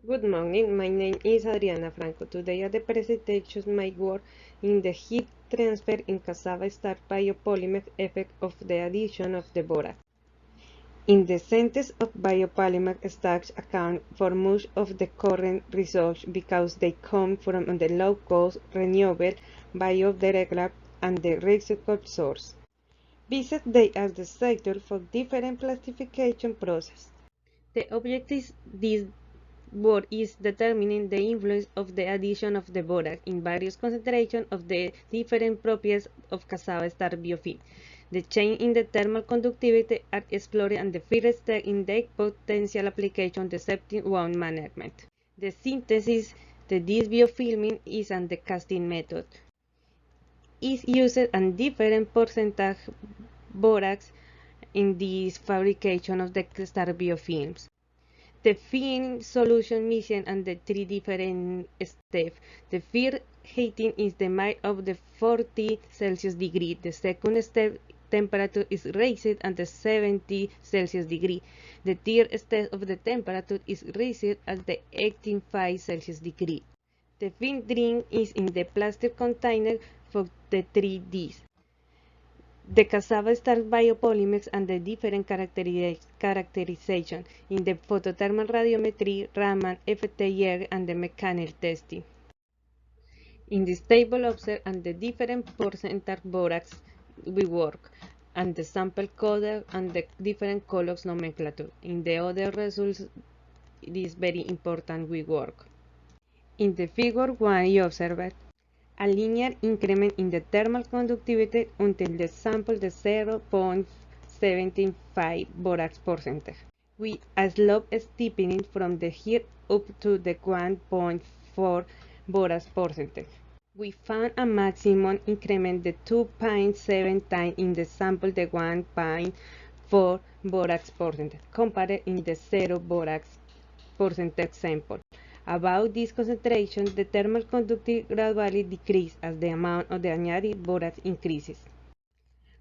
Good morning, my name is Adriana Franco. Today at the presentation my work in the heat transfer in cassava starch biopolymer effect of the addition of the borax. In the synthesis of biopolymer starch account for much of the current results because they come from the low-cost, renewable, biodegradable, and the recycled source. Besides, they are the sector for different classification process. The objective is this work is determining the influence of the addition of the borax in various concentrations of the different properties of cassava starch biofilm. The change in the thermal conductivity are explored and the first step in their potential application the septic wound management. The synthesis of this biofilming is and the casting method is used and different percentage borax in this fabrication of the starch biofilms. The film solution mission and the three different steps. The first heating is the made of the 40 Celsius degree. The second step temperature is raised at the 70 Celsius degree. The third step of the temperature is raised at the 85 Celsius degree. The film drink is in the plastic container for the 3Ds. The cassava starch biopolymers and the different characterization in the photothermal radiometry, Raman, FTIR, and the mechanical testing. In this table observe and the different percentage borax we work, and the sample code and the different colors nomenclature. In the other results, it is very important we work. In the figure 1, you observe a linear increment in the thermal conductivity until the sample the 0.75 borax percentage, with a slope steepening from the heat up to the 1.4 borax percentage. We found a maximum increment the 2.7 times in the sample the 1.4 borax percentage, compared in the 0 borax percentage sample. About this concentration, the thermal conductivity gradually decreases as the amount of the added borax increases.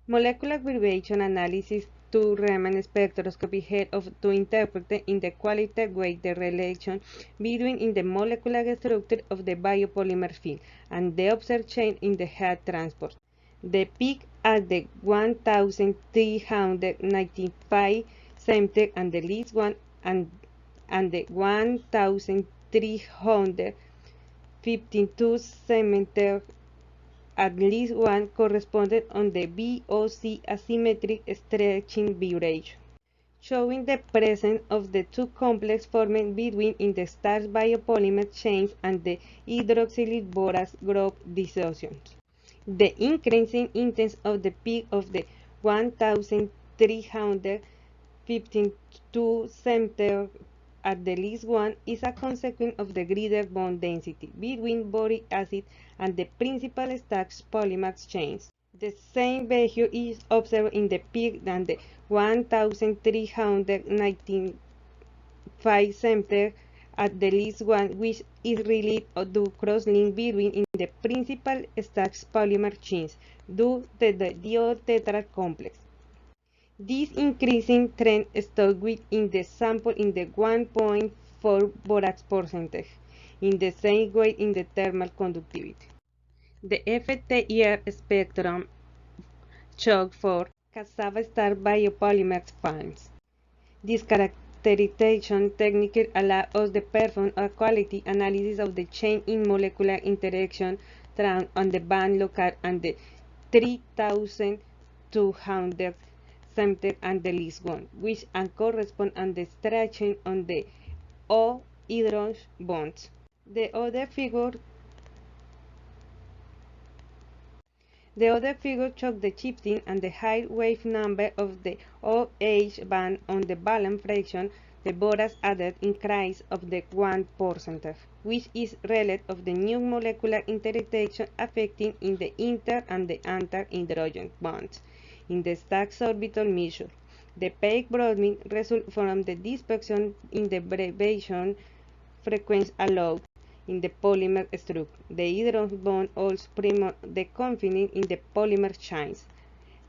Molecular variation analysis to Raman spectroscopy help to interpret in the qualitative way the relation between in the molecular structure of the biopolymer field and the observed change in the heat transport. The peak at the 1395 cm and the least one and the 1352 cm at least one corresponded on the VOC asymmetric stretching vibration, showing the presence of the two complex formed between in the starch biopolymer chains and the hydroxyl borax group dissociations. The increasing intensity of the peak of the 1352 cm at the least one is a consequence of the greater bond density between boric acid and the principal starch polymer chains. The same behavior is observed in the peak and the 1395 cm at the least one, which is related to crosslink between in the principal starch polymer chains due to the diol-tetra complex. This increasing trend stood within the sample in the 1.4 borax percentage, in the same way in the thermal conductivity. The FTIR spectrum shows for cassava starch biopolymer finds. This characterization technique allows us to perform a quality analysis of the change in molecular interaction found on the band local and the 3200 cm and the least one, which correspond and the stretching on the O-hydrogen bonds. The other figure shows the shifting and the high wave number of the OH band on the valence fraction, the borax added increase of the 1%, which is related of the new molecular interaction affecting in the inter and the anti-hydrogen bonds. In the stack orbital measure, the peak broadening results from the dispersion in the variation frequency allowed in the polymer structure. The hydrogen bond also promote the confining in the polymer chains.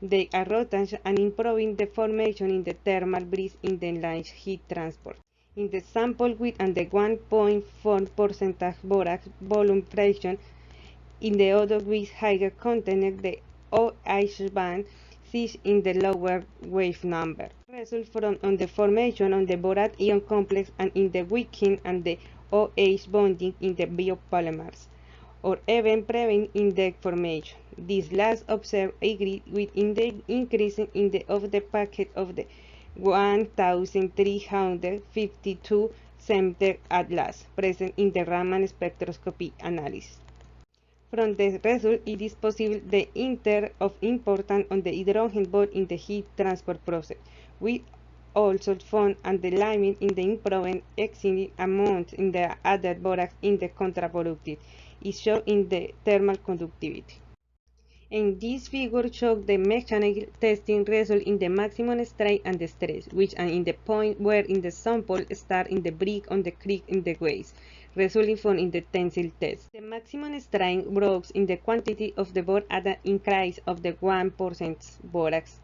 They are rotating and improving the formation in the thermal breeze in the large heat transport. In the sample with and the 1.4% borax volume fraction, in the other with higher content, the OH band sits in the lower wave number. Result from on the formation of the borax ion complex and in the weakening and the OH bonding in the biopolymers, or even prevent index formation. This last observed agree with the increase in the of the packet of the 1352 center atlas present in the Raman spectroscopy analysis. From the result, it is possible the inter of importance on the hydrogen bond in the heat transport process. We also found an alignment in the improvement exceeding amounts in the other borax in the contraproductive. It shown in the thermal conductivity. And this figure shows the mechanical testing result in the maximum strain and the stress, which are in the point where in the sample start in the brick on the creek in the waste, resulting from in the tensile test. The maximum strain grows in the quantity of the bore at an increase of the 1% borax.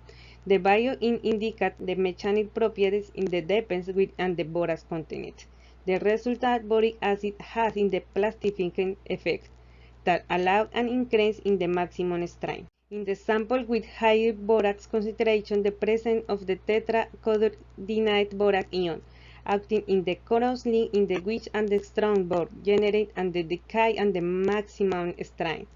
The bio indicate the mechanical properties in the depends with and the borax content. The result boric acid has in the plastifying effect that allowed an increase in the maximum strain. In the sample with higher borax concentration, the presence of the tetracoordinate borax ion acting in the crosslink in the which and the strong bond generate and the decay and the maximum strain.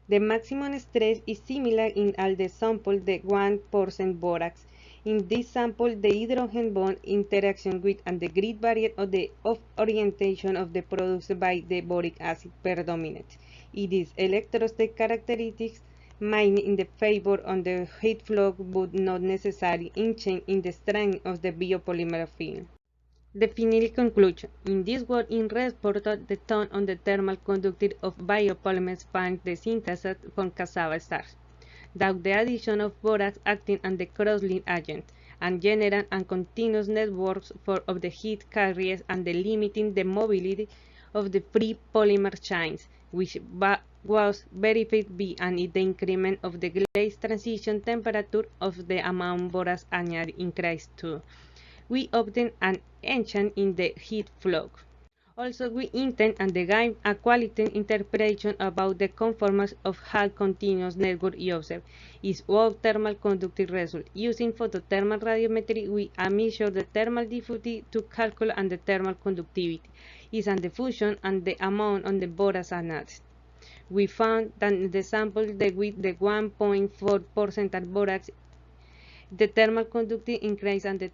The maximum stress is similar in all the sample the 1% borax. In this sample, the hydrogen bond interaction with and the grid barrier of orientation of the products by the boric acid predominate. It is electrostatic characteristics mainly in the favor on the heat flow but not necessarily in change in the strength of the biopolymer film. The final conclusion. In this work, in reported the tone on the thermal conductivity of biopolymers find the synthesis from cassava starch, without the addition of borax acting as the crosslink agent, and general and continuous networks of the heat carriers and the limiting the mobility of the free polymer chains, which was verified by the increment of the glaze transition temperature of the amount borax added increased to. We obtain an enchant in the heat flow. Also, we intend and gain a quality interpretation about the conformance of how continuous network observed is all thermal conductive result. Using photothermal radiometry, we measure the thermal diffusivity to calculate and the thermal conductivity is an the fusion and the amount on the borax analysis. We found that the sample with the 1.4% borax, the thermal conductivity increased and the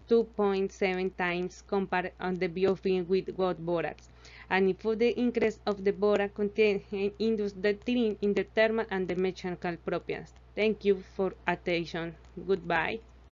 2.7 times compared on the biofilm with gold borax. And if the increase of the borax content induce the decline in the thermal and the mechanical properties. Thank you for attention. Goodbye.